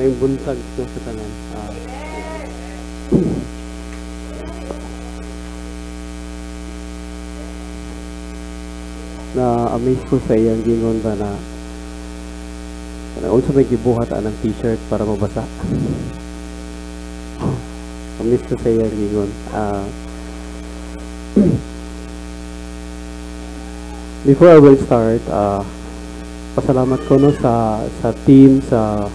maayong buntag no, sa tanan. Na-amaze ko sa iyang gingon ba na also may gibuhat ng t-shirt para mabasa. Amaze ko sa iyang gingon. Before I will start, pasalamat ko no sa team sa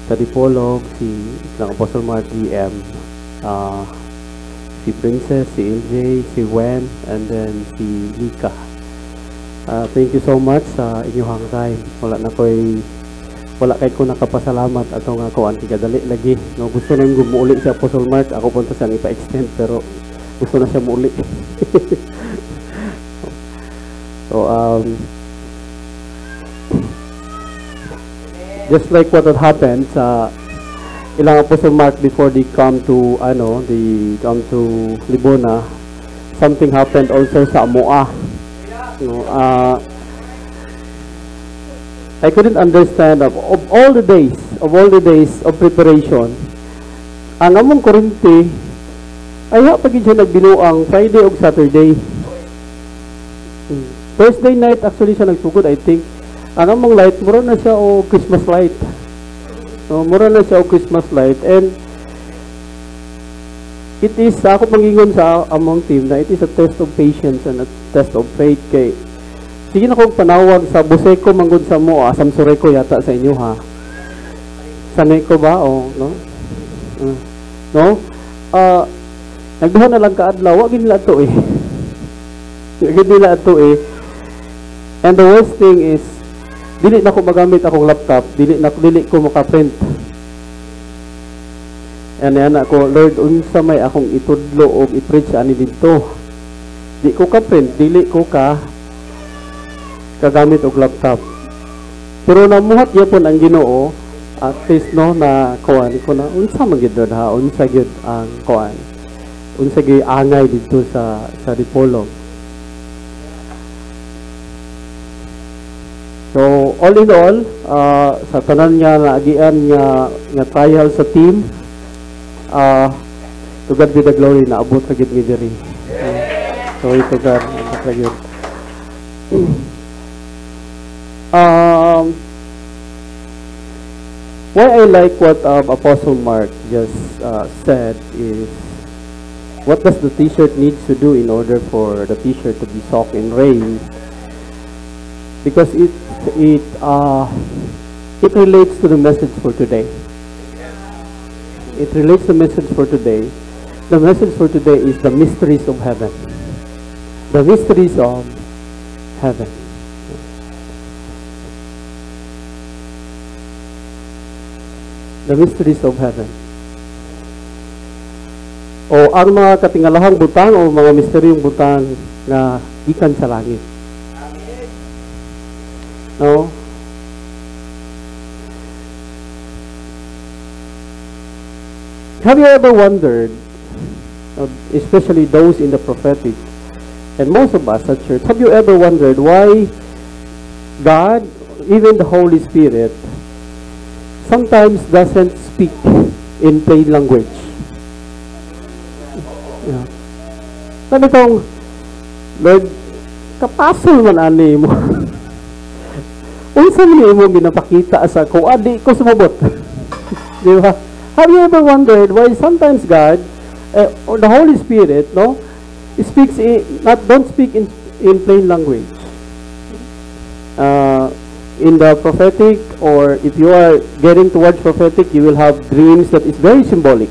Dipolog, si Apostle Mark DM, si Princess, si LJ, si Wen, and then si Lika. Thank you so much sa inyong time. Wala kay ko nakapasalamat ato nga ko anti kadali lagi. No, gusto nang gumuuli si Apostle Mark, ako punta siyang ipa-extend pero gusto na siya muuli. So just like what had happened sa ilang Apostle Mark before they come to Libona, something happened also sa Amoa. I couldn't understand of all the days of preparation. Ang among Korinti ay pagid siya nagbinuang Friday o Saturday. Thursday night actually siya nagsugod, I think. Ang among light mura na siya o Christmas light. And it is, ako pangingon sa among team na it is a test of patience and a test of faith. Kay sige na kong panawag sa Buseco manggod sa mo, Samsureko yata sa inyo ha. Sanay ko ba o no? Nagduha na lang kaadlaw, wag nila to eh. And the worst thing is dili na ko magamit akong laptop, dili ko maka-print. And yan ako, Lord, unsa may akong itudlo o i-preach ani dito. Di ko ka-print, dili ko kagamit og laptop. Pero namuhat yapon ang Ginoo, at least no na kuan ko na unsa man gid ha, unsa gyud ang kuan. Unsa gyud angay dito sa Dipolog. So all in all, sa tanan nga naagian nga trial sa team, to God be the glory na abot sa gid mi diri. So ito God, why I like what Apostle Mark just said is, what does the t-shirt needs to do in order for the t-shirt to be soaked in rain? Because it relates to the message for today. It relates to the message for today. The message for today is the mysteries of heaven. The mysteries of heaven. The mysteries of heaven. O ang mga katingalahang butang o mga misteryong butang na gikan sa langit. No? Have you ever wondered, especially those in the prophetic, and most of us at church, have you ever wondered why God, even the Holy Spirit, sometimes doesn't speak in plain language? Yeah. Sabi kong, Lord, kapasol man ani mo. Unsa man mo binapakita sa ko, di ko sumabot. Di ba? Have you ever wondered why sometimes God or the Holy Spirit, no, speaks don't speak in plain language? In the prophetic, or if you are getting towards prophetic, you will have dreams that is very symbolic.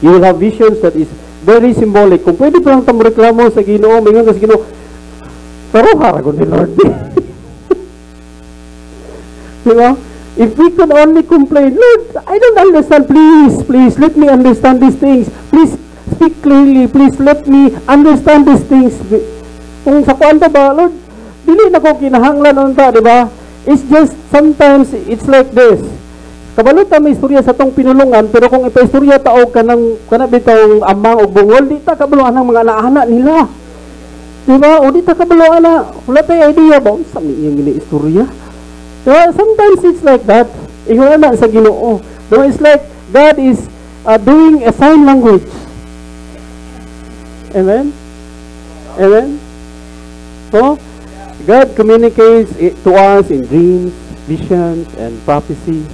You will have visions that is very symbolic. Kung pwede pa lang tamo reklamo sa Ginoo, mingon sa Ginoo, pero haragon ni Lord. Diba? If we could only complain, Lord, I don't understand, please, let me understand these things. Please, speak clearly, please let me understand these things. Kung sa kuanta ba, Lord, dili na ko kinahanglan unta, di ba? It's just, sometimes, it's like this. Kabalot ta may istorya sa tong pinulungan, pero kung ipa-istorya taog kana bitong amang o bungol, di ta kabaluan ang mga anak nila. Di ba? O di ta kabaluan na, wala tayo idea ba? Sa yung gini istorya? So, sometimes it's like that. Ingon na sa Ginoo. No, it's like God is doing a sign language. Amen? Amen? So, God communicates to us in dreams, visions, and prophecies,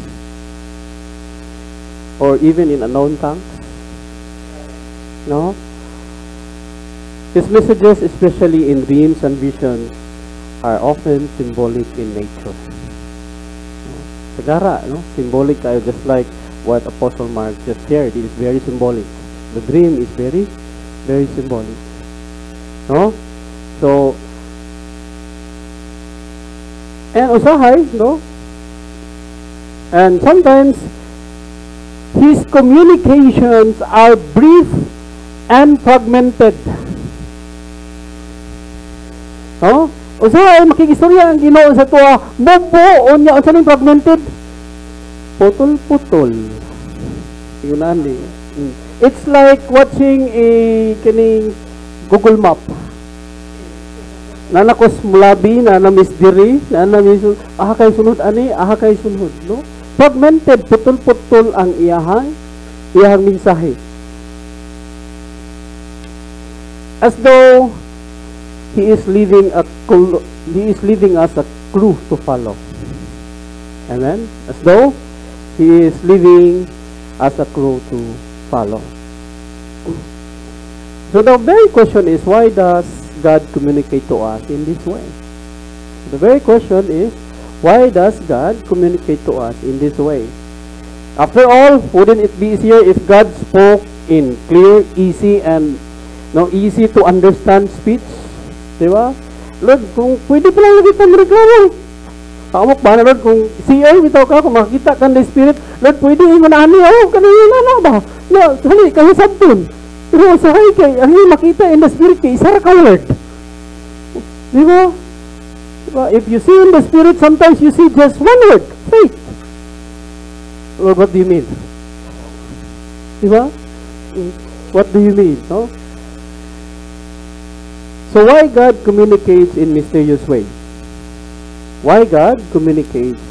or even in unknown tongues. No? His messages, especially in dreams and visions, are often symbolic in nature. Sagara, no? Symbolic, just like what Apostle Mark just shared. It is very symbolic. The dream is very, very symbolic. No? So, and usahay, no? And sometimes, his communications are brief and fragmented. No? Usahay, makigistorya ang Ginoo sa tuwa, mabuo niya, unsa ning fragmented? Putol-putol. Yun ni. It's like watching a kining Google Map. Nanakos mulabi, nanamis diri, nanamis, aha kay sunod ani, aha kay sunod, no? Fragmented, putol-putol ang iyahang mensahe. As though he is leaving us a clue to follow. Amen? As though he is leaving us a clue to follow. So the very question is, why does God communicate to us in this way? The very question is, why does God communicate to us in this way? After all, wouldn't it be easier if God spoke in clear, easy, and easy to understand speech? Diba? Lord, kung pwede pa lang lagi kang reklamo. Kaamok ba na, Lord, kung CA, bitaw ka, kung makakita ka ng Spirit, Lord, pwede yung manani, kanina na ba? No, hali, kayo sabton. Pero sahay kay, ang yung makita in the Spirit kay, isa ka, Lord. Diba? Diba? If you see in the Spirit, sometimes you see just one word, faith. Lord, what do you mean? Diba? What do you mean? No? So why God communicates in mysterious ways? Why God communicates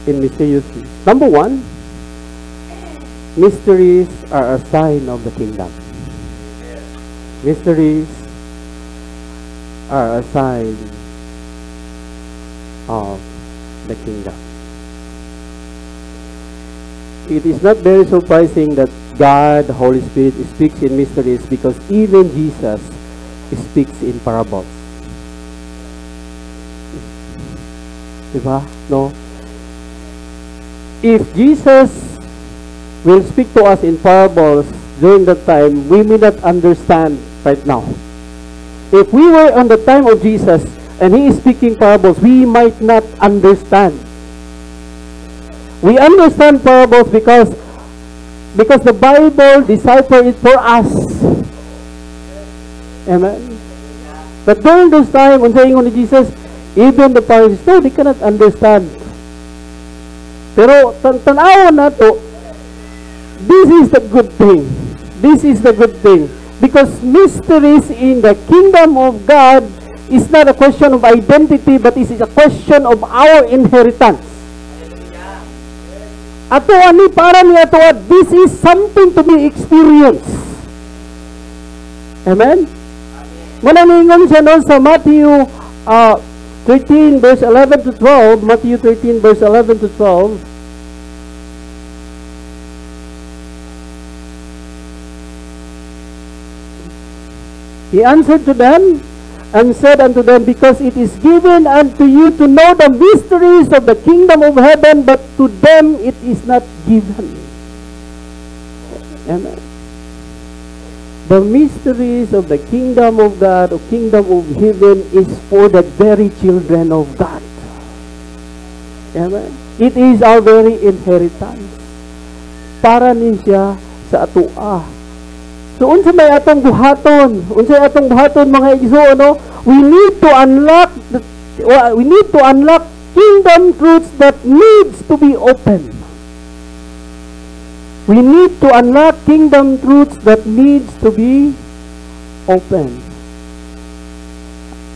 in mysterious ways? Number one, mysteries are a sign of the kingdom. Mysteries are a sign of the kingdom. It is not very surprising that God, the Holy Spirit, speaks in mysteries, because even Jesus speaks in parables. Diba? No? If Jesus will speak to us in parables during that time, we may not understand right now. If we were on the time of Jesus and He is speaking parables, we might not understand. We understand parables because the Bible deciphered it for us. Amen. But during those times, when saying on Jesus, even the Pharisees, no, they cannot understand. Pero tanaw na to, this is the good thing. This is the good thing. Because mysteries in the kingdom of God is not a question of identity, but it is a question of our inheritance. Ato ani para ni ato, this is something to be experienced. Amen? Muna ningon siya noon sa Matthew 13 verse 11 to 12, Matthew 13 verse 11 to 12. He answered to them and said unto them, because it is given unto you to know the mysteries of the kingdom of heaven, but to them it is not given. Amen. The mysteries of the kingdom of God, or kingdom of heaven, is for the very children of God. Amen. It is our very inheritance. Para niya sa atua. So, unsa may atong buhaton? Unsa atong buhaton, mga igsoon, no? We need to unlock kingdom truths that needs to be open. We need to unlock kingdom truths that needs to be open.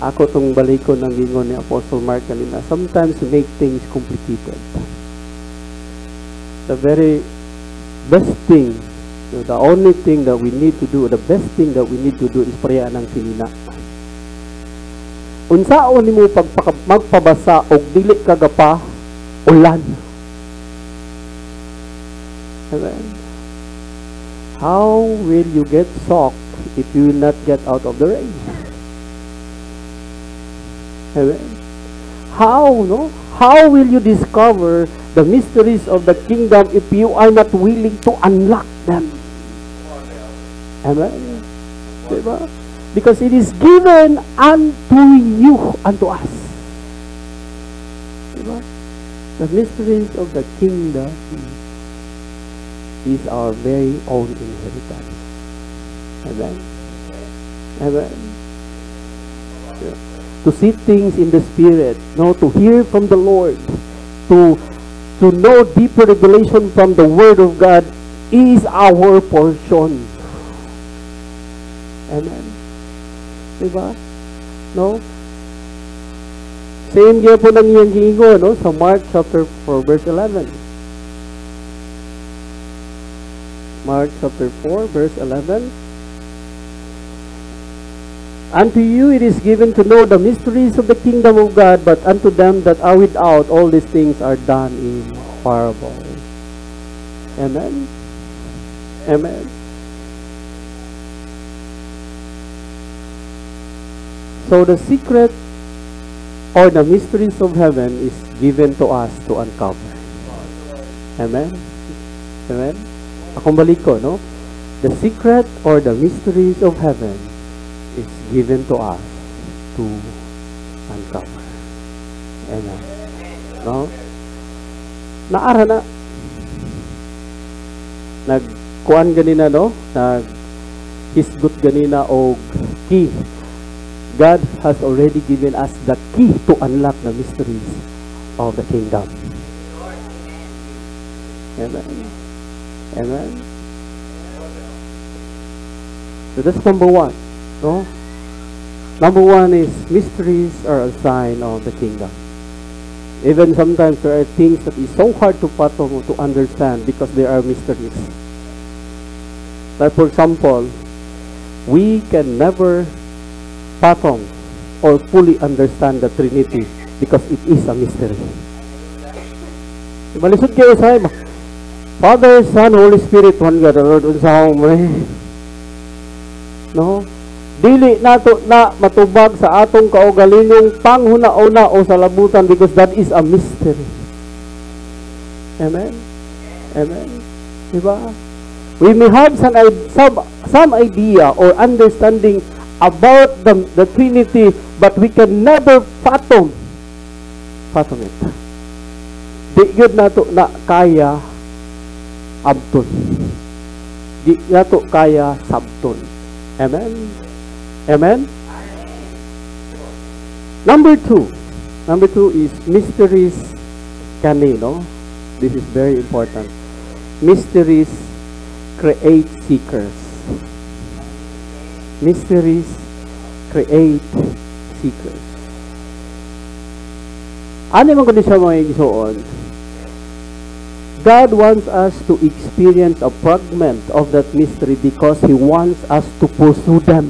Ako tong balikon ng gingon ni Apostle Mark kanina. Sometimes we make things complicated. the very best thing, the only thing that we need to do, the best thing that we need to do is prayer ng sinina. Unsaon nimo magpabasa og dili kagapa ulan. Amen. How will you get soaked if you will not get out of the rain? Amen. How will you discover the mysteries of the kingdom if you are not willing to unlock them? Amen. Diba? Because it is given unto you, unto us. Diba? The mysteries of the kingdom is our very own inheritance. Amen. Amen. Yeah. To see things in the Spirit, to hear from the Lord, to know deeper revelation from the Word of God is our portion. Amen. Diba? No? Same po nang iyang giingo, sa Mark chapter 4 verse 11. Mark chapter 4 verse 11. Unto you it is given to know the mysteries of the kingdom of God, but unto them that are without, all these things are done in parable. Amen. Amen. So the secret or the mysteries of heaven is given to us to uncover. Amen. Amen. Akong balik ko, the secret or the mysteries of heaven is given to us to uncover. Amen. Naara na. Nagkuan ganina, Naghisgot ganina og key. God has already given us the key to unlock the mysteries of the kingdom. Amen. Amen. So that's number one. Number one is mysteries are a sign of the kingdom. Even sometimes there are things that is so hard to fathom, to understand, because there are mysteries. Like for example, we can never fathom or fully understand the Trinity because it is a mystery. Malisod kayo sa Father, Son, Holy Spirit, one God, the Lord, unsahong mo Dili nato na matubag sa atong kaugalingong panghuna-una o sa labutan, because that is a mystery. Amen? Amen? Diba? We may have some idea or understanding about the Trinity, but we can never fathom it. Di yun nato na kaya abton. Di nato kaya sabton. Amen? Amen? Number two is mysteries kanino. This is very important. Mysteries create seekers. Mysteries create seekers. Ano man kundi siya mga igsoon? God wants us to experience a fragment of that mystery because He wants us to pursue them.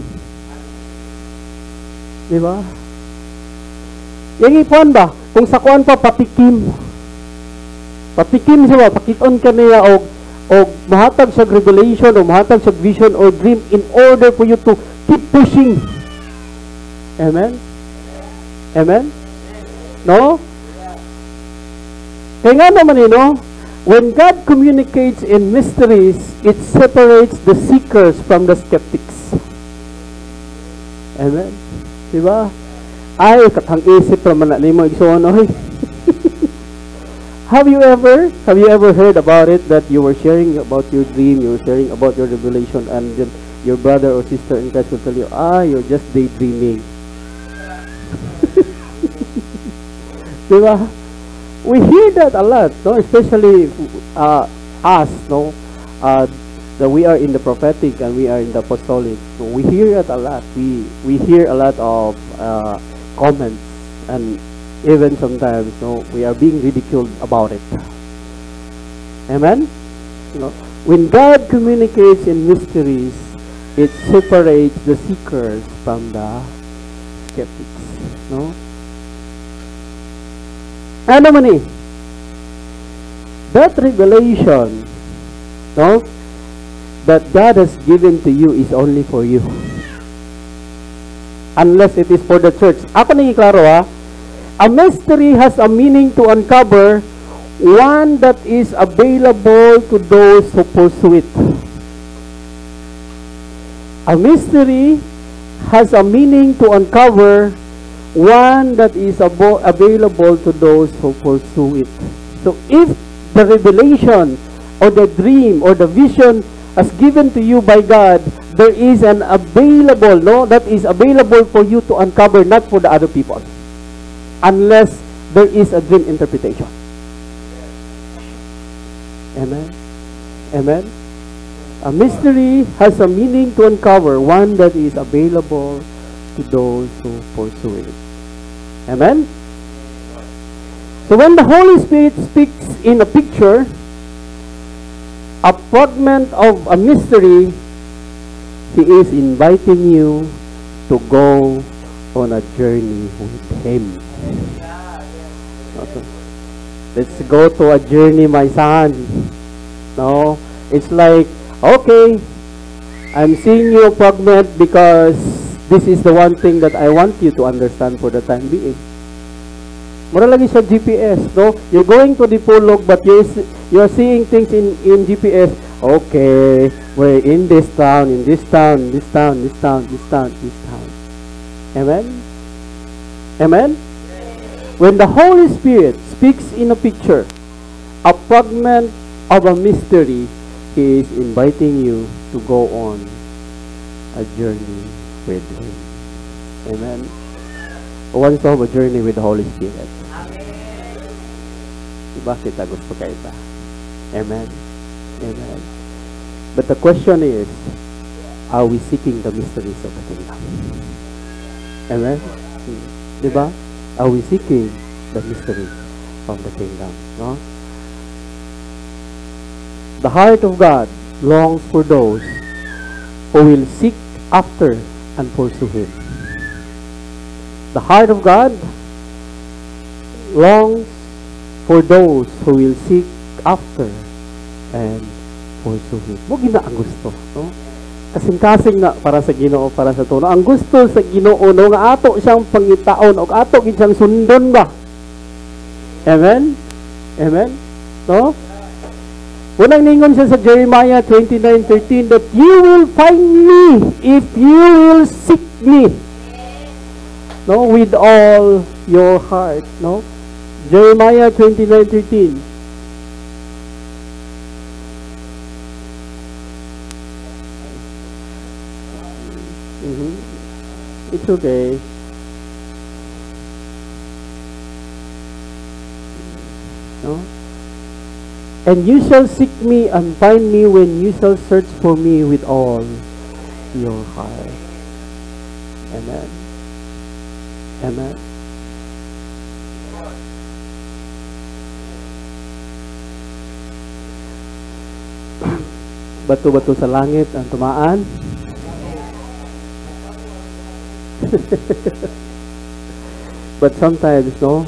Diba? Yung ipuan ba? Kung sa kuan pa, patikim. Patikim siya ba? Pakiton ka niya o mahatag siya revelation o mahatag siya vision or dream in order for you to keep pushing. Amen? Amen? No? Kaya nga naman when God communicates in mysteries, it separates the seekers from the skeptics. Amen? Diba? Ay, katang isip naman na mo igsoon. Have you ever heard about it, that you were sharing about your dream, you were sharing about your revelation, and then your brother or sister in Christ will tell you, you're just daydreaming. Diba? We hear that a lot, especially us, that we are in the prophetic and we are in the apostolic. So we hear it a lot. We hear a lot of comments, and even sometimes we are being ridiculed about it. Amen? You know, when God communicates in mysteries, it separates the seekers from the skeptics. No? Ano man eh? That revelation, no, that God has given to you is only for you. Unless it is for the church. Ako nangiklaro ha. A mystery has a meaning to uncover, one that is available to those who pursue it. A mystery has a meaning to uncover, one that is available to those who pursue it. So if the revelation or the dream or the vision as given to you by God, there is an available, no, that is available for you to uncover, not for the other people, unless there is a dream interpretation. Amen? Amen? A mystery has a meaning to uncover, one that is available to those who pursue it. Amen? So when the Holy Spirit speaks in a picture, a fragment of a mystery, He is inviting you to go on a journey with Him. Okay. Let's go to a journey, my son. No, it's like, okay, I'm seeing you a fragment because this is the one thing that I want you to understand for the time being. Mura lagi sa GPS, no? You're going to the Polog, but you're seeing things in GPS. Okay, we're in this town, in this town, this town, this town, this town, this town. Amen? Amen? When the Holy Spirit speaks in a picture, a fragment of a mystery, He is inviting you to go on a journey with Him. Amen? Who wants to have a journey with the Holy Spirit? Diba kita gusto kayo ba? Amen? Amen. But the question is, are we seeking the mysteries of the kingdom? Amen? Diba? Are we seeking the mysteries of the kingdom? No? The heart of God longs for those who will seek after and pursue Him. The heart of God longs for those who will seek after and pursue Him. Mo gina ang gusto, no? Kasing-kasing na para sa Ginoo, para sa tuno. Ang gusto sa Ginoo, no, nga ato siyang pangitaon o ato siyang sundon ba? Amen? Amen? No? Unang ningon siya sa Jeremiah 29:13 that you will find me if you will seek me. No, with all your heart, no? Jeremiah 29:13. It's okay. No? And you shall seek me and find me when you shall search for me with all your heart. Amen. Amen. Bato-bato sa langit ang tumaan. But sometimes, no,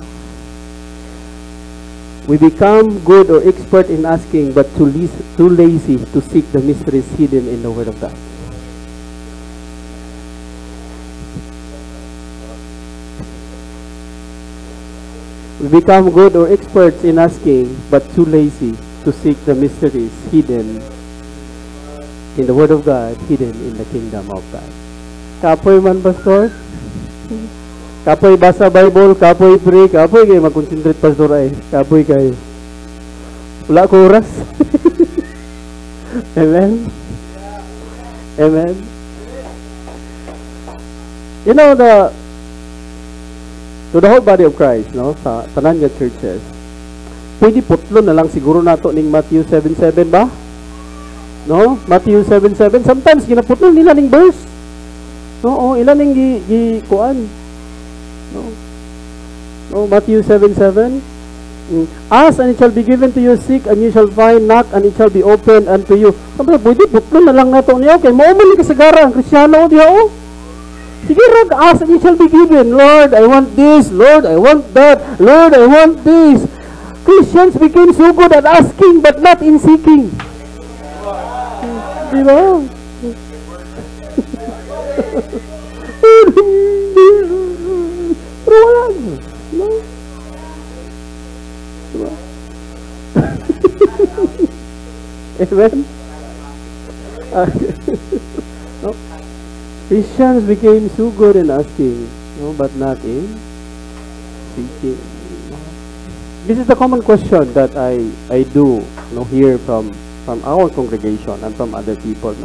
we become good or expert in asking, but too lazy to seek the mysteries hidden in the Word of God. We become good or experts in asking, but too lazy to seek the mysteries hidden in the Word of God, hidden in the kingdom of God. Kapoy man, Pastor? Kapoy basa Bible, kapoy pray, kapoy kayo mag-concentrate, Pastor, ay. Kapoy kayo. Wala ko oras. Amen? Amen? You know, to the whole body of Christ, no, sa tanan nga churches, pwede putlon na lang siguro nato ning Matthew 7:7 ba? No? Matthew 7:7. Sometimes ginaputlon nila ning verse. No, ilan ning kuan. No. No, Matthew 7:7. Ask and it shall be given to you, seek and you shall find, knock and it shall be opened unto you. Sabi, pwede, putlo na lang nato niya. Okay, maumali ka sa gara, ang Kristyano diya, oh. Sige, rag, ask and it shall be given. Lord, I want this. Lord, I want that. Lord, I want this. Christians became so good at asking but not in seeking. Diba? Pero wala. No? Diba? Amen? No? Christians became so good in asking, no, but not in seeking. This is the common question that I do, hear from our congregation and from other people.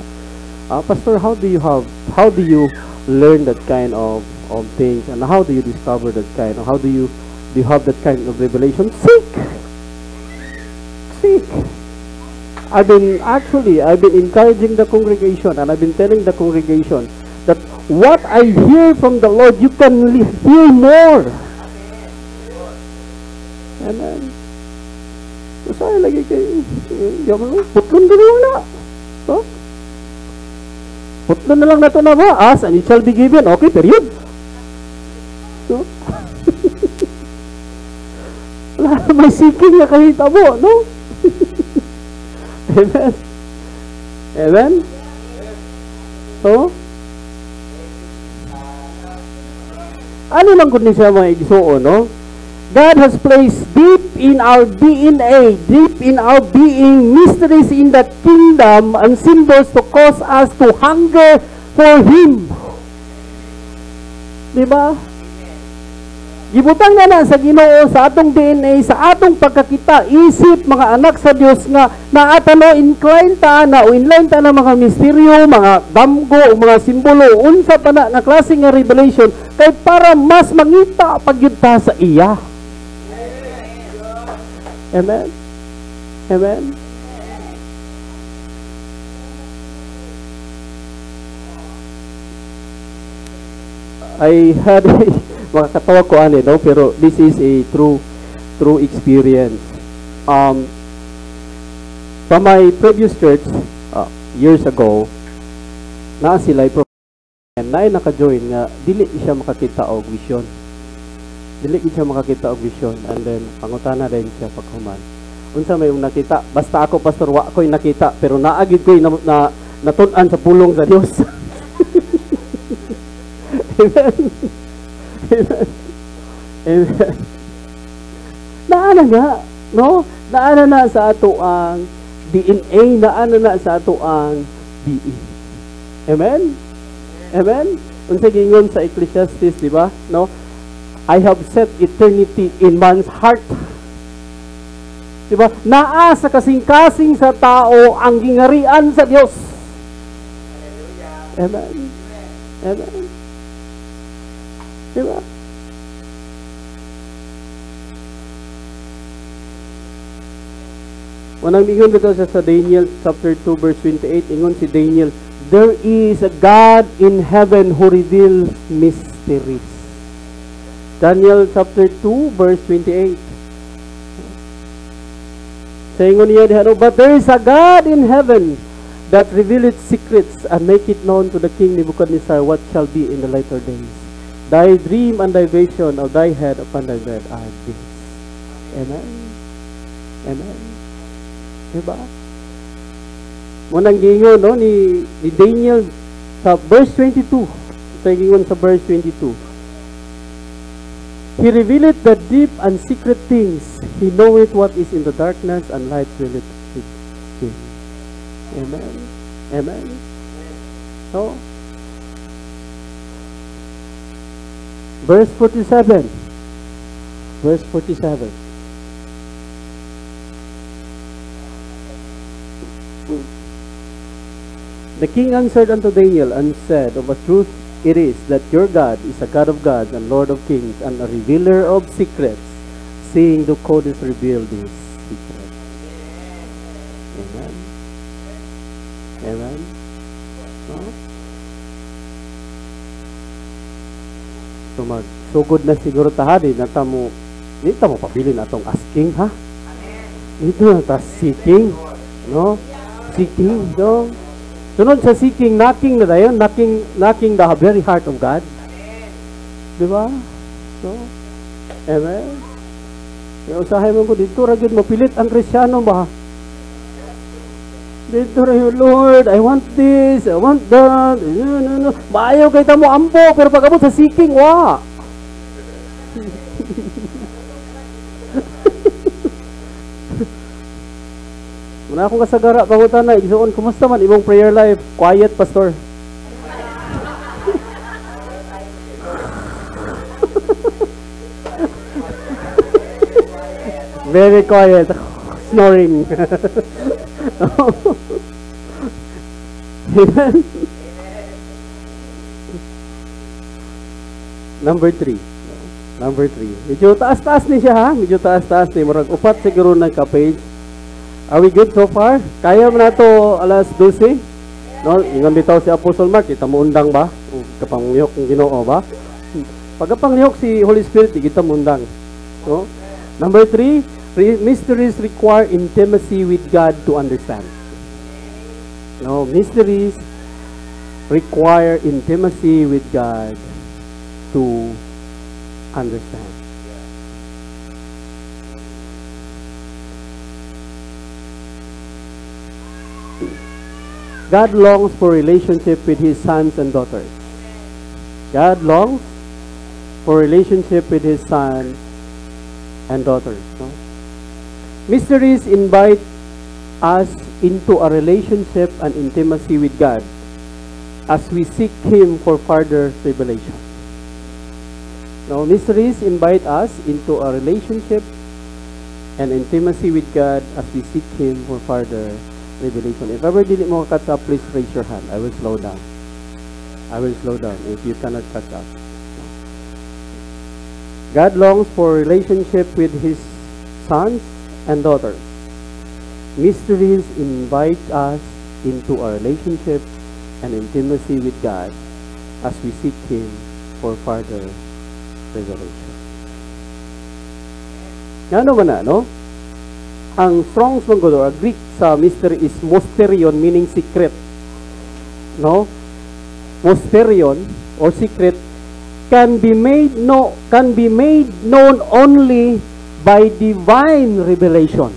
Pastor, how do you learn that kind of things, and how do you discover that kind? How do you have that kind of revelation? Seek. I've been encouraging the congregation, and I've been telling the congregation that what I hear from the Lord, you can hear more. Amen. So, saya lagi kayo, putlon na lang na. So, putlon na lang na ito na ba? Ask and it shall be given. Okay, period. So, may seeking na kahit abo, no? Amen. Amen. So, ano lang kung siya mga igsuo, no? God has placed deep in our DNA, deep in our being, mysteries in the kingdom and symbols to cause us to hunger for Him. Diba? Gibutang na sa Ginoo sa atong DNA, sa atong pagkakita, isip mga anak sa Dios nga naatano incline ta na o inline ta na mga misteryo, mga damgo o mga simbolo, unsa pa na nga klase nga revelation kay para mas mangita pagyud ta sa iya. Amen. Amen. I had makakatawa ko no, pero this is a true experience. From my previous church years ago, na sila na naka-join nga dili siya makakita og vision. Dili siya makakita og vision, and then pangutana din siya paghuman. Unsa may nakita? Basta ako pastor wa ko'y nakita, pero naagid ko'y natun-an sa pulong sa Dios. Amen. Amen. Naana nga, no? Naana na sa ato ang DNA, naana na sa ato ang being. Amen? Amen? Unsa gingon sa Ecclesiastes, di ba? No? I have set eternity in man's heart. Di ba? Naa sa kasing-kasing sa tao ang gingarian sa Dios. Amen? Amen? Diba? Wanang ingon dito sa Daniel chapter 2 verse 28, ingon si Daniel, there is a God in heaven who reveals mysteries. Daniel chapter 2 verse 28. Sa ingon niya diha, but there is a God in heaven that revealeth secrets and make it known to the king Nebuchadnezzar what shall be in the latter days. Thy dream and thy vision of thy head upon thy bed are this. Amen. Amen. Diba? Munang gingon, no, ni Daniel sa verse 22. Sa gingon sa verse 22. He revealeth the deep and secret things. He knoweth what is in the darkness, and light revealeth him. Amen. Amen. So, verse 47. Verse 47. The king answered unto Daniel and said, of a truth it is that your God is a God of gods and Lord of kings and a revealer of secrets, seeing the code is revealed these secrets. Amen. Amen. No? So sugod na siguro tahadi na tamo Dito mo pabilin atong asking, ha? Dito na ta seeking, no? Seeking, no? Sunod sa seeking, knocking na dayon, knocking the very heart of God. Diba? So, amen? Kaya usahay mo ko, dito ragid mapilit ang Kristyano ba? Dito rin, Lord, I want this, I want that, no. Maayaw kayo mo ampo, pero pag abot sa seeking, wa. Muna akong kasagara, pangutan na, igsoon, kumusta man imong prayer life? Quiet, pastor. Very quiet. Snoring. Amen? Number 3. Medyo taas-taas ni siya, ha? Medyo taas-taas ni. Murag upat siguro ng ka-page. Are we good so far? Kaya mo na ito alas 12? No? Ingon bitaw si Apostle Mark, kita mo undang ba? Kapangyok ng Ginoo ba? Pagkapangyok si Holy Spirit, kita mo undang. No? Number 3, mysteries require intimacy with God to understand. No, mysteries require intimacy with God to understand. God longs for relationship with His sons and daughters. God longs for relationship with His sons and daughters. No? Mysteries invite us into a relationship and intimacy with God as we seek Him for further revelation. Now, mysteries invite us into a relationship and intimacy with God as we seek Him for further revelation. If ever dili mo catch up, please raise your hand. I will slow down. If you cannot catch up. God longs for relationship with His sons and daughters. Mysteries invite us into a relationship and intimacy with God as we seek Him for further revelation. Ano ba na, no? Ang Strong's Manggodor, Greek sa mystery is mysterion, meaning secret. No? Mysterion or secret can be made known only by divine revelation.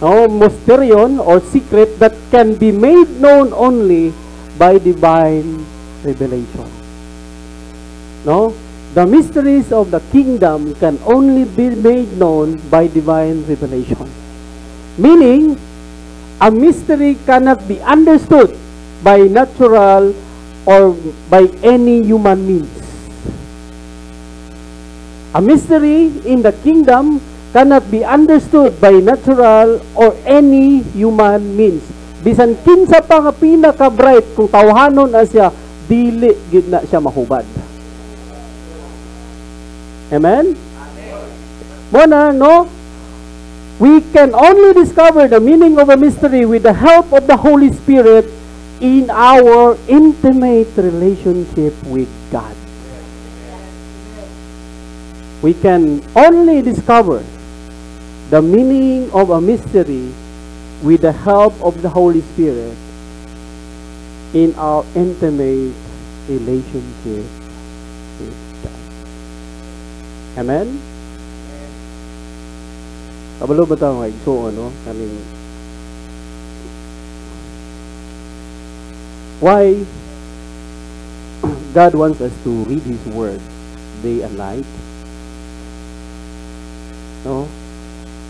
No, mysterion or secret that can be made known only by divine revelation. No? The mysteries of the kingdom can only be made known by divine revelation. Meaning, a mystery cannot be understood by natural or by any human means. A mystery in the kingdom cannot be understood by natural or any human means. Bisan kinsa pa nga pinaka-bright kung tawhanon na siya, dili gid na siya mahubad. Amen? Muna, no? We can only discover the meaning of a mystery with the help of the Holy Spirit in our intimate relationship with God. We can only discover the meaning of a mystery with the help of the Holy Spirit in our intimate relationship with God. Amen? Kabalo ba tayo ngayon? So, kaning why God wants us to read His Word day and night. No?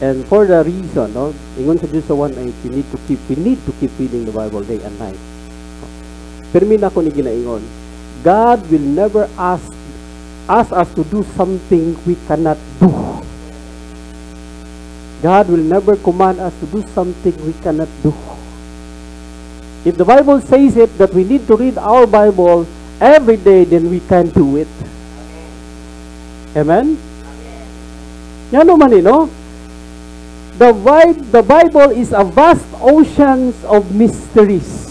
And for the reason, no? Ingon sa Diyos sa 1:8, we need to keep reading the Bible day and night. Permin ako ni ginaingon. God will never ask us to do something we cannot do. God will never command us to do something we cannot do. If the Bible says it that we need to read our Bible every day, then we can do it. Amen? Yan naman no? The Bible is a vast ocean of mysteries.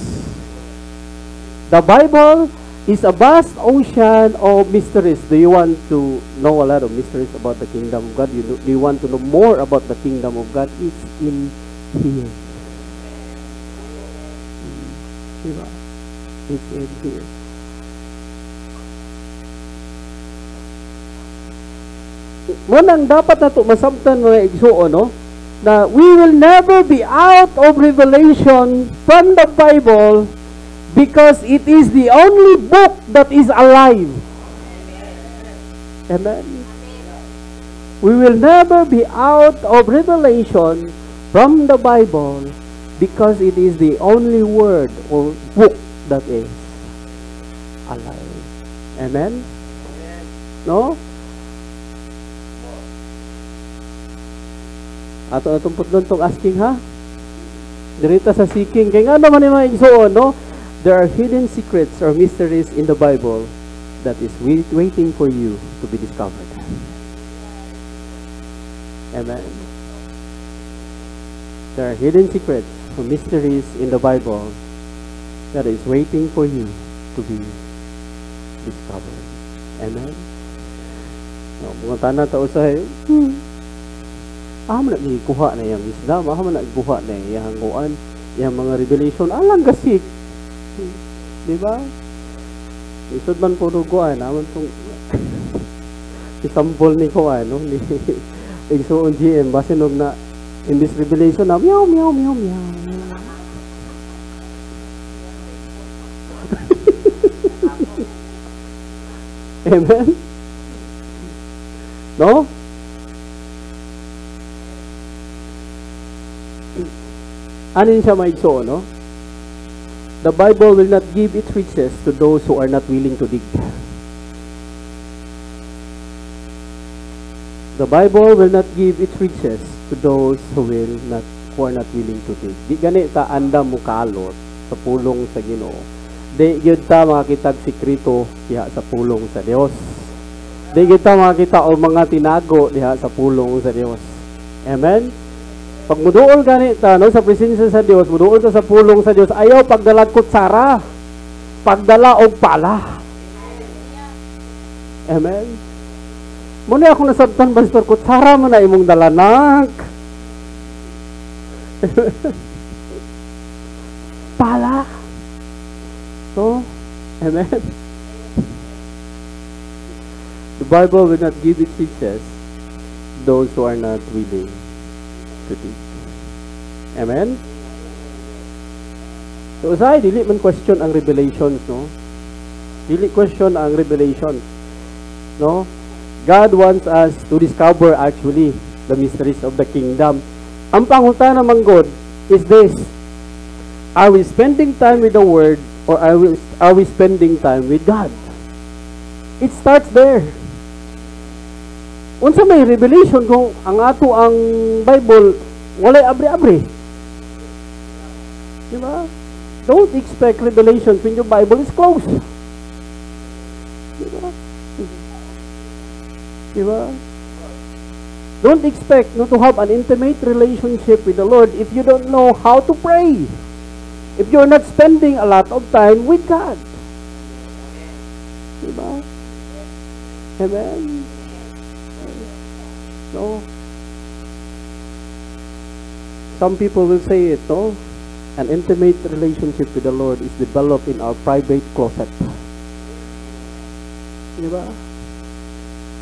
The Bible is a vast ocean of mysteries. Do you want to know a lot of mysteries about the kingdom of God? Do you want to know more about the kingdom of God? It's in here. Diba? It's in here. Munang dapat nato masabtan mga igsuon, no? Na we will never be out of revelation from the Bible because it is the only book that is alive. Amen. We will never be out of revelation from the Bible because it is the only word or book that is alive. Amen? No? Ato atong putlon tong asking, ha? Dirita sa seeking. Kaya nga naman yung mga igsoon, no? There are hidden secrets or mysteries in the Bible that is waiting for you to be discovered. Amen. There are hidden secrets or mysteries in the Bible that is waiting for you to be discovered. Amen. No, mga tanan ta usahay. Man nagikuha na yung isda, man nagikuha na yung hanguan, yung mga revelation, alang gasik. Diba? Isod man po nuguan, naman itong isample ni Kuan, no? Ni Igsoon GM, basinog na in this revelation na meow, meow, meow, meow. Amen? No? Ano siya maigsoon, no? The Bible will not give its riches to those who are not willing to dig. The Bible will not give its riches to those who are not willing to dig. Di gani ta anda mo kalot sa pulong sa Ginoo. Di gyud ta makakitag sikreto diha sa pulong sa Dios. Di gyud ta makakita og mga tinago diha sa pulong sa Dios. Amen. Pag muduol gani ta no sa presensya sa Dios, muduol ta sa pulong sa Dios, ayaw pagdala kutsara, pagdala og pala. Amen. Muna ako nasabtan, Pastor, kutsara mo na imong dalanak. Pala. So, amen. The Bible will not give its riches those who are not willing to dig. Amen? So, usay, dili man question ang revelations, no? Dili question ang revelations, no? God wants us to discover actually the mysteries of the kingdom. Ang pangutana man God is this: are we spending time with the Word or are we spending time with God? It starts there. Unsa may revelation kung ang ato ang Bible walay abri-abri? Diba? Don't expect revelation when your Bible is closed. Diba? Diba? Don't expect to have an intimate relationship with the Lord if you don't know how to pray. If you're not spending a lot of time with God. Diba? Amen? No? Some people will say it, no? An intimate relationship with the Lord is developed in our private closet. Diba?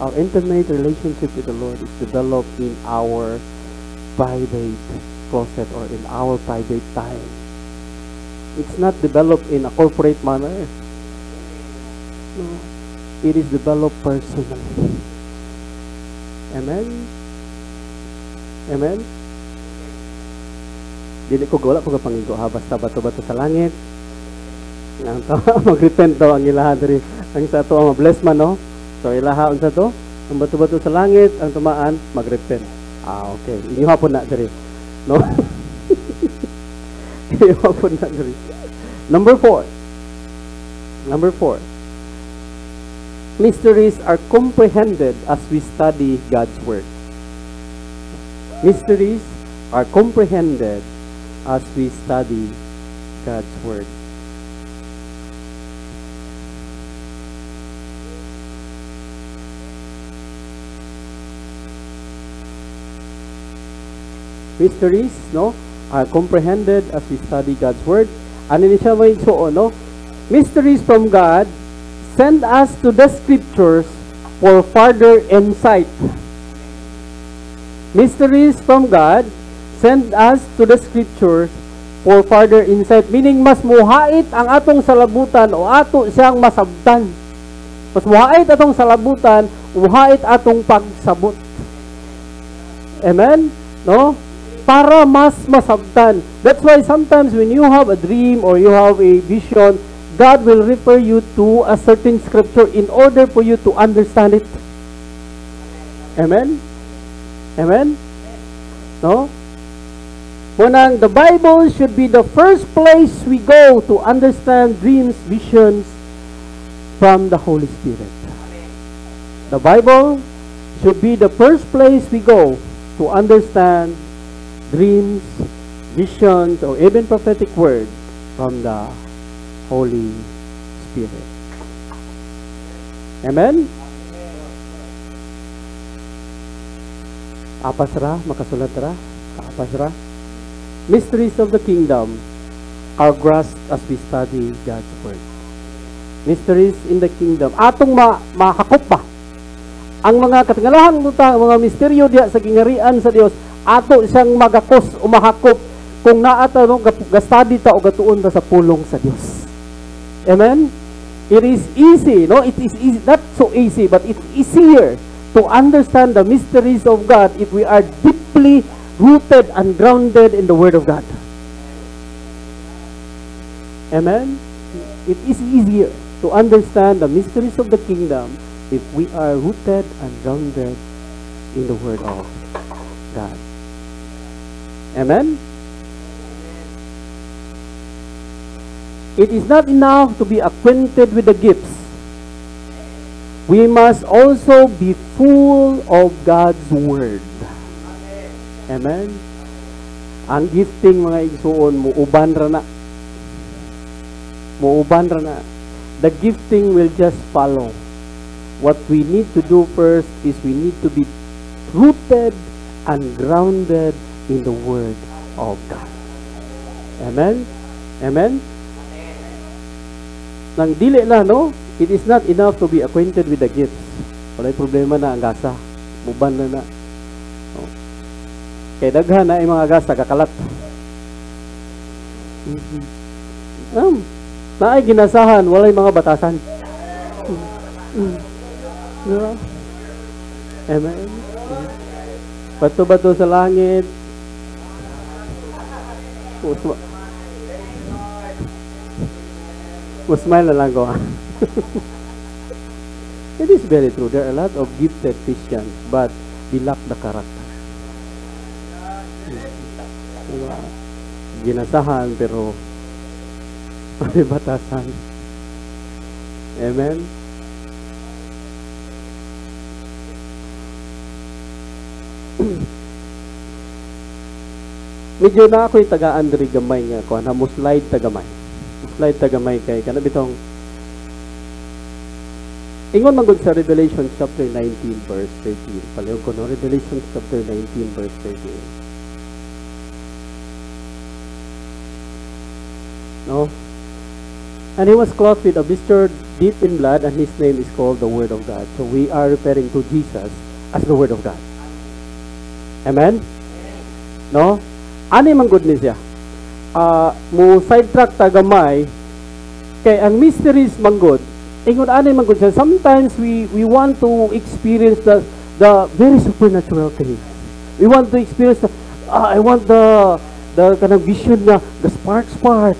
Our intimate relationship with the Lord is developed in our private closet or in our private time. It's not developed in a corporate manner. No. It is developed personally. Amen? Amen? Dili ko wala ko kapangigo ha, basta bato-bato sa langit. Mag-repent daw ang ilaha diri. Ang sa to ang bless man, no? So ilaha unsa to? Ang bato-bato sa langit, ang tumaan mag-repent. Okay. Inyo hapon na diri. No? Inyo hapon na diri. Number 4. Mysteries are comprehended as we study God's Word. Mysteries are comprehended as we study God's Word. mysteries, no, are comprehended as we study God's Word. Ano ni siya may so, no? Mysteries from God send us to the Scriptures for further insight. Mysteries from God send us to the Scriptures for further insight. Meaning, mas muhait ang atong salabutan o ato siyang masabtan. Mas muhait atong salabutan, muhait atong pagsabot. Amen? No? Para mas masabtan. That's why sometimes when you have a dream or you have a vision, God will refer you to a certain scripture in order for you to understand it. Amen? Amen? No? Munang, the Bible should be the first place we go to understand dreams, visions from the Holy Spirit. The Bible should be the first place we go to understand dreams, visions, or even prophetic words from the Holy Spirit. Amen? Apas ra, makasulat ra, apas ra. Mysteries of the kingdom are grasped as we study God's Word. Mysteries in the kingdom. Atong makakop ba? Ang mga katingalahan mga misteryo diya sa gingarian sa Dios, ato siyang magakos o mahakop kung naata no gastadi ta o gatuon ta sa pulong sa Dios. Amen? It is easy, no? It is easy, not so easy, but it's easier to understand the mysteries of God if we are deeply rooted and grounded in the Word of God. Amen? It is easier to understand the mysteries of the kingdom if we are rooted and grounded in the Word of God. Amen? It is not enough to be acquainted with the gifts. We must also be full of God's Word. Amen? Ang gifting mga igsuon, muuban ra na. Muuban ra na. The gifting will just follow. What we need to do first is we need to be rooted and grounded in the Word of God. Amen? Amen? Nang dili na, no? It is not enough to be acquainted with the gifts. Walay problema na ang gasa. Muban na na. Oh. Kay daghan na yung mga gasa, kakalat. Naay ginasahan, walay mga batasan. Diba? Amen? Bato-bato sa langit. Smile na lang ko. It is very true. There are a lot of gifted Christians, but they lack the character. Diba? Ginasahan, pero may batasan. Amen? Medyo na ako'y tagaan diri gamay nga ko na mo slide tagamay. Slide tagamay kay kana bitong ingon man gud sa Revelation chapter 19 verse 13. Palihog ko no, Revelation chapter 19 verse 13. No? And he was clothed with a vesture deep in blood, and his name is called the Word of God. So we are referring to Jesus as the Word of God. Amen? No? Ano man good ni siya? Mo sidetrack tagamay kay ang mysteries man good. Ingon ano man good siya. Sometimes we want to experience the very supernatural things. We want to experience I want the kanang vision na the spark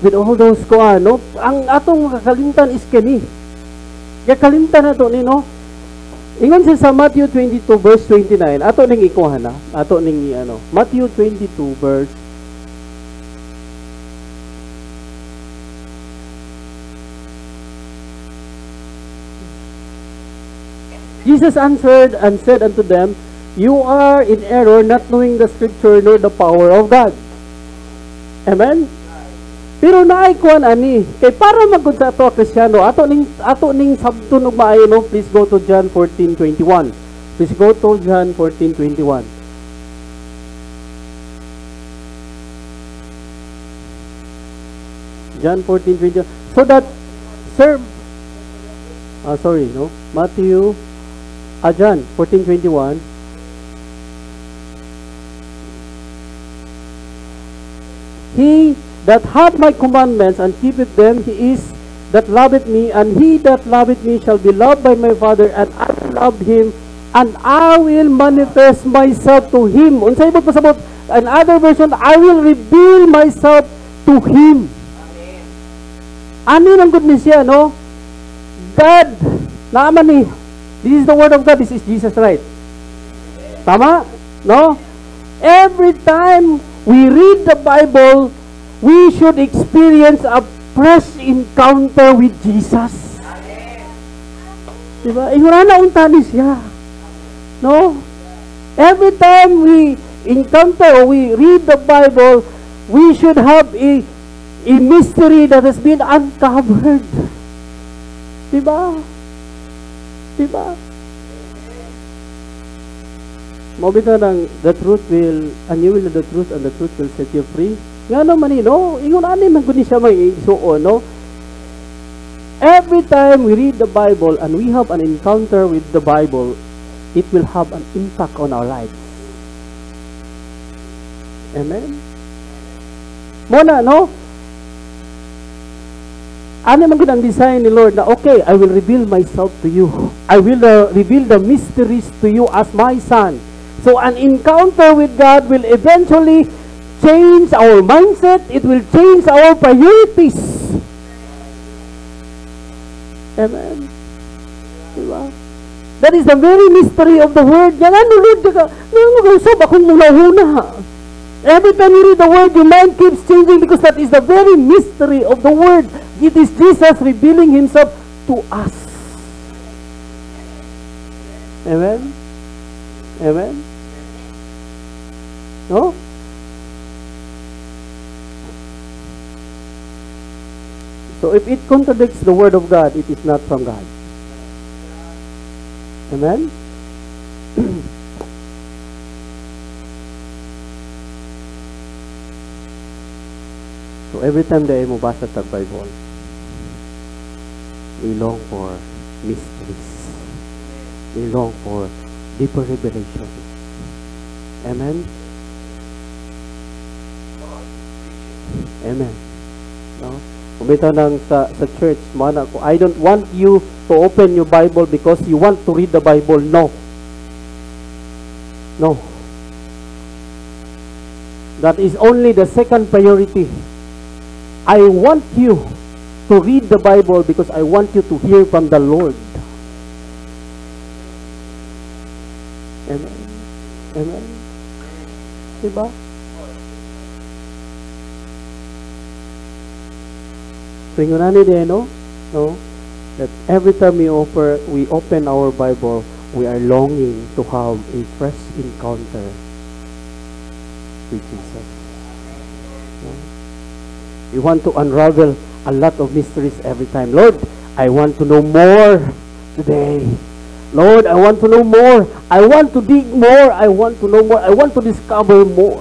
with all those ko no. Ang atong kakalimtan is kani. Kaya kalimtan nato ni no. Ingon siya sa Matthew 22 verse 29. Ato ning ikuha na. Ato ning ano. Matthew 22 verse Jesus answered and said unto them, you are in error, not knowing the scripture nor the power of God. Amen? Pero naay kuan ani, kay para magud sa ato Kristiyano, ato ning sabton ug maayo no, please go to John 14:21. Please go to John 14:21. John 14:21. So that serve. Sorry, no. Matthew. John 14:21. He that hath my commandments and keepeth them, he is that loveth me, and he that loveth me shall be loved by my Father, and I will love him, and I will manifest myself to him. Unsay mo pasabot? Another version, I will reveal myself to him. Ano ang goodness niya, no? God, naaman ni, this is the word of God, this is Jesus, right? Tama? No? Every time we read the Bible, we should experience a fresh encounter with Jesus. Diba? Wala na untani siya. No? Every time we encounter or we read the Bible, we should have a mystery that has been uncovered. Diba? Diba? Mabita ng the truth will, and you will know the truth, and the truth will set you free. Nga naman no? Ingon anin man guni siya may isuon, no? Every time we read the Bible and we have an encounter with the Bible, it will have an impact on our lives. Amen? Muna, no? Ano man ang design ni Lord na, okay, I will reveal myself to you. I will reveal the mysteries to you as my son. So an encounter with God will eventually change our mindset. It will change our priorities. Amen? Diba? That is the very mystery of the Word. Yan ano, Lord, nangusap akong mulahuna. Every time you read the Word, your mind keeps changing because that is the very mystery of the Word. It is Jesus revealing Himself to us. Amen? Amen? No? So if it contradicts the Word of God, it is not from God. Amen? So every time that mo basa sa Bible, we long for mysteries. We long for deeper revelation. Amen? Amen. No? Kumita nang sa church, mana ko, I don't want you to open your Bible because you want to read the Bible. No. No. That is only the second priority. I want you to read the Bible because I want you to hear from the Lord. Amen. Amen. Diba? Tingunani din, no? No? That every time we open our Bible, we are longing to have a fresh encounter with Jesus. No? We want to unravel a lot of mysteries every time. Lord, I want to know more today. Lord, I want to know more. I want to dig more. I want to know more. I want to discover more.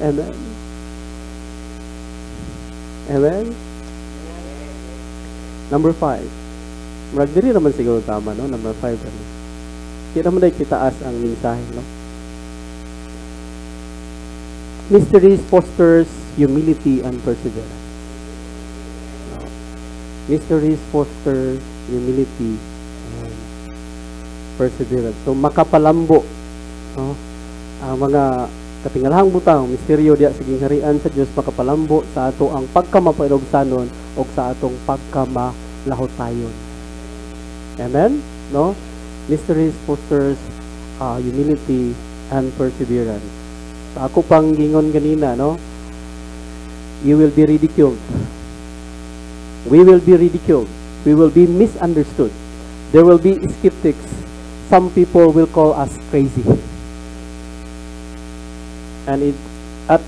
Amen. Amen? Number 5. Marag diri naman siguro tama, no? Number 5. Kaya naman ay kitaas ang mensahe, no? Mysteries fosters humility and perseverance. No? Mysteries fosters humility and perseverance. So, makapalambo, no? Ang mga katingalahang butang, misteryo diya sa gingharian sa Dios makapalambo sa ato ang pagkamapainog-sanon o sa atong pagkamalahotayon. Amen? No? Mysteries fosters humility and perseverance. Sa ako pang gingon ganina, no? You will be ridiculed. We will be ridiculed. We will be misunderstood. There will be skeptics. Some people will call us crazy. And it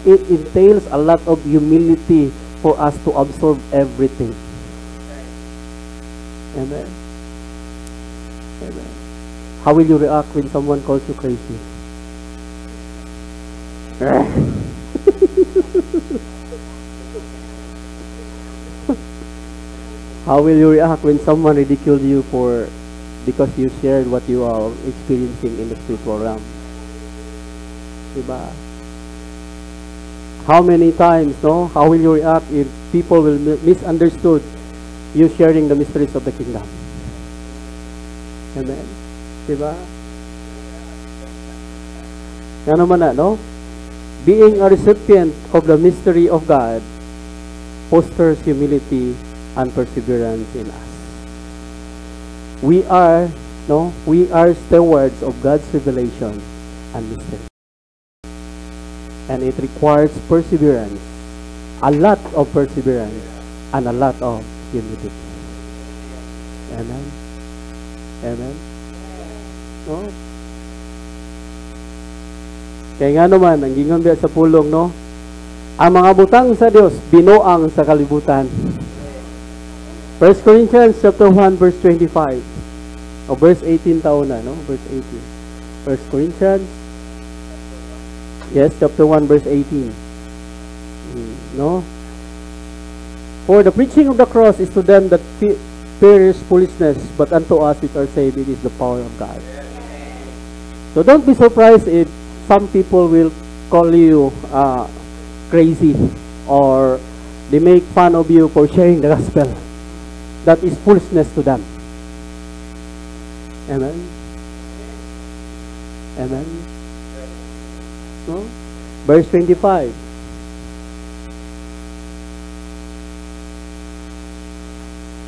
entails a lot of humility for us to absorb everything. Amen. Amen. How will you react when someone calls you crazy? How will you react when someone ridiculed you because you shared what you are experiencing in the spiritual realm? Diba? How many times, no? How will you react if people will misunderstood you sharing the mysteries of the kingdom? Amen? Diba? Yan naman na, no? Being a recipient of the mystery of God fosters humility and perseverance in us. We are stewards of God's revelation and mystery. And it requires perseverance, a lot of perseverance, and a lot of humility. Amen? Amen? No? Kaya nga naman, ang gingon biya sa pulong, no? Ang mga butang sa Dios binuang sa kalibutan. 1 Corinthians chapter 1 verse 25. O verse 18 taon na, no? Verse 18. 1 Corinthians chapter 1 verse 18. No? For the preaching of the cross is to them that perish foolishness, but unto us which are saved it is the power of God. So don't be surprised if some people will call you crazy, or they make fun of you for sharing the gospel. That is foolishness to them. Amen? Amen? No? Verse 25.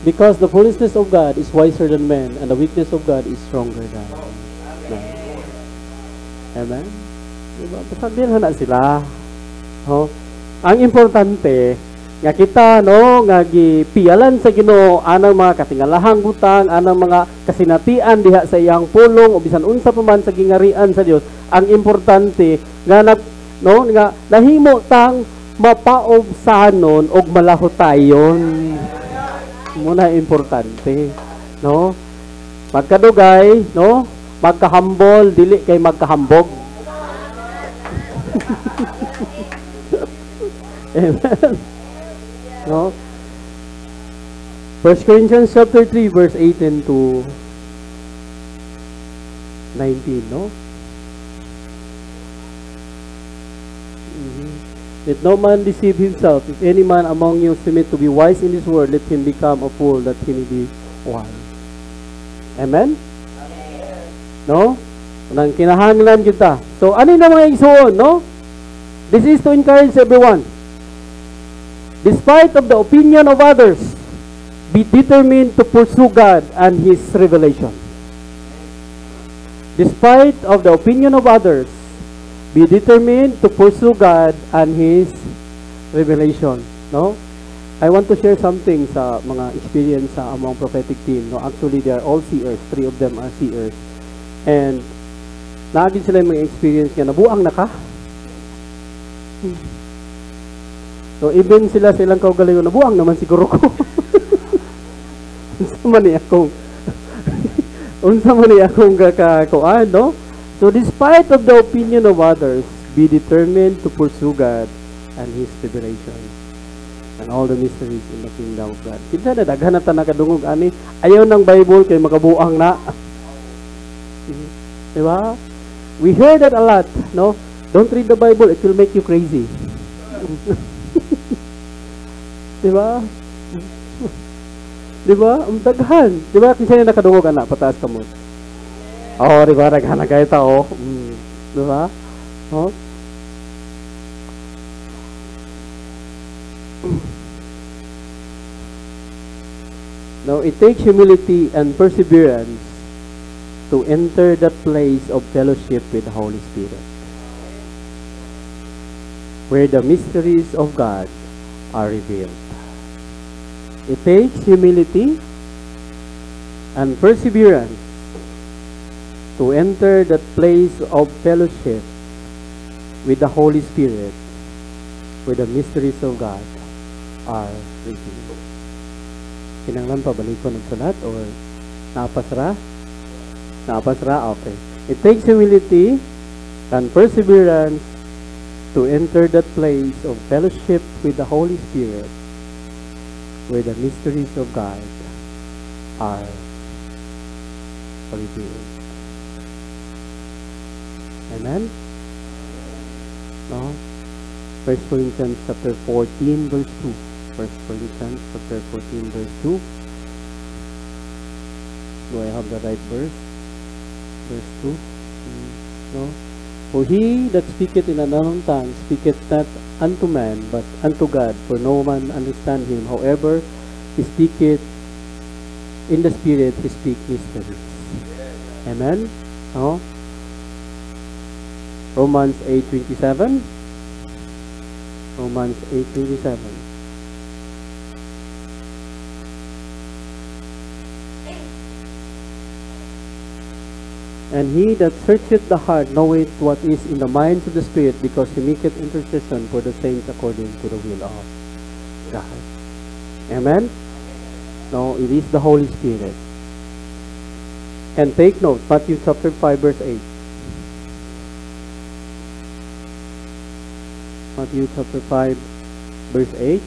Because the foolishness of God is wiser than men, and the weakness of God is stronger than men. Amen? Diba? Pasabihan na sila. Oh. Ang importante, nga kita, no, nga gipialan sa Ginoo anang mga katingalahang butang, anang mga kasinatian diha sa iyang pulong, o bisan unsa pa man sa gingarian sa Dios. Ang importante, nga nahimo tang mapaog sanon og malahotayon. Muna importante, no? Magkadugay, no? Magkahambol, dili kay magkahambog. Amen. No? 1 Corinthians chapter 3 verse 18 to 19, no? Let no man deceive himself. If any man among you submit to be wise in this world, let him become a fool that he may be wise. Amen? No? Nang kinahanglan kita. So, ano na mga igsoon, no? This is to encourage everyone. Despite of the opinion of others, be determined to pursue God and His revelation. Despite of the opinion of others, be determined to pursue God and His revelation. No? I want to share something sa mga experience sa among prophetic team. No? Actually, they are all seers. 3 of them are seers. And naagin sila yung mga experience nga, nabuang na ka? So, even silang kaugalingon, nabuang naman siguro ko. Unsa man ni akong kakakuan, no? So, despite of the opinion of others, be determined to pursue God and His revelation and all the mysteries in the kingdom of God. Kinsa na daghan na ta nakadungog ani, ayaw ng Bible kay makabuang na. Diba? We hear that a lot, no? Don't read the Bible, it will make you crazy. Diba? Diba? Ang daghan. Diba? Kinsa na nakadungog ana, pataas ka mo. Oh, diba? Naghanap kayo tao. Diba? Oh? Now, it takes humility and perseverance to enter that place of fellowship with the Holy Spirit, where the mysteries of God are revealed. It takes humility and perseverance to enter that place of fellowship with the Holy Spirit, where the mysteries of God are revealed. Kinanglan pa balikon ng salat or napasra? Napasra? Okay. It takes humility and perseverance to enter that place of fellowship with the Holy Spirit, where the mysteries of God are revealed. Amen? No? 1 Corinthians chapter 14 verse 2. 1 Corinthians chapter 14 verse 2. Do I have the right verse? Verse 2. No? For he that speaketh in an unknown tongue speaketh not unto man, but unto God, for no man understand him. However, he speaketh in the Spirit, he speak mysteries. Amen? No? Romans 8:27. Romans 8:27. And he that searcheth the heart knoweth what is in the minds of the Spirit, because he maketh intercession for the saints according to the will of God. Amen? No, it is the Holy Spirit. And take note, Matthew chapter 5 verse 8. Matthew chapter 5 verse 8.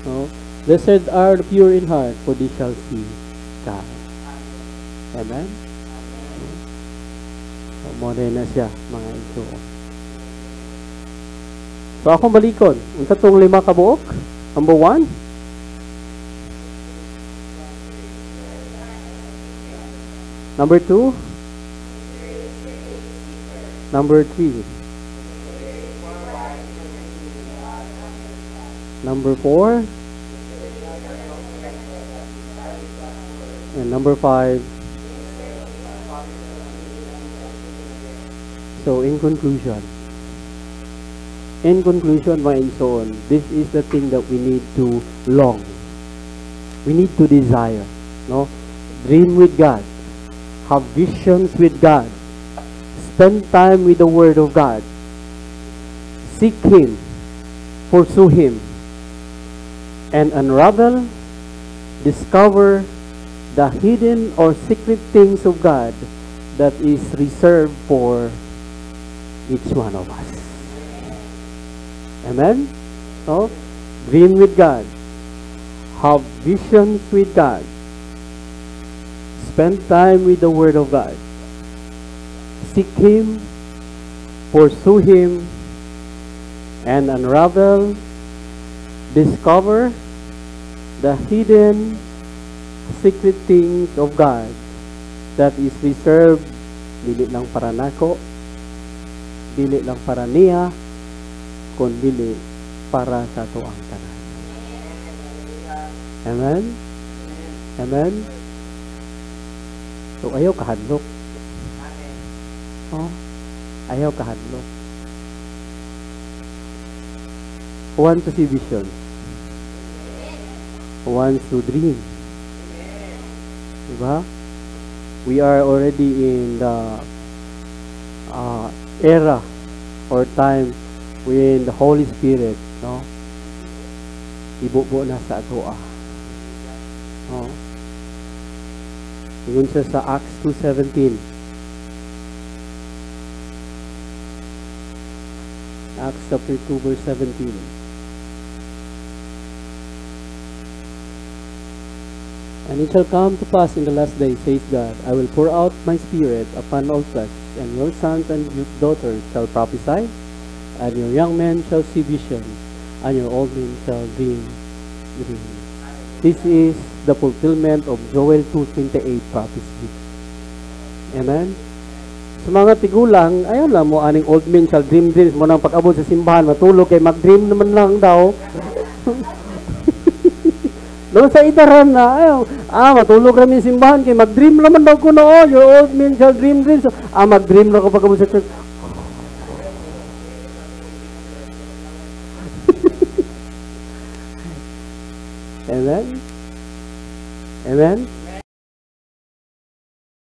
No, blessed are the pure in heart, for they shall see God. Amen? So, modern na siya, mga ito. So, akong balikon. Unsa tong 5 kabuok? Number 1. Number 2. Number 3. Number 4. And number 5. So, in conclusion, mga inson, this is the thing that we need to long. We need to desire. No? Dream with God. Have visions with God. Spend time with the Word of God. Seek Him. Pursue Him. And unravel, discover the hidden or secret things of God that is reserved for each one of us. Amen? So, dream with God. Have visions with God. Spend time with the Word of God. Seek Him, pursue Him, and unravel, discover the hidden, secret things of God that is reserved, dili lang para nako, dili lang para niya, kundi para sa tuang tanan. Amen? Amen? So, ayaw kahadlok. Oh, ayaw kahadlok. Who wants to see visions? Who wants to dream? Diba? We are already in the era or time when the Holy Spirit, no, ibubo na sa atoa. No? Yun siya sa Acts 2:17. Acts chapter 2 verse 17. And it shall come to pass in the last day, says God, I will pour out my Spirit upon all flesh, and your sons and your daughters shall prophesy, and your young men shall see visions, and your old men shall dream dreams. This is the fulfillment of Joel 2:28 prophecy. Amen? Sa mga tigulang, ayun lang mo, aning old men shall dream dreams mo nang pag-abot sa simbahan, matulog kay mag-dream naman lang daw. Doon sa idaran na, ayaw, matulog kami sa simbahan, kay mag-dream naman daw ko na, your old men shall dream dreams. Mag-dream na ko pag-abot sa church. Amen? Amen?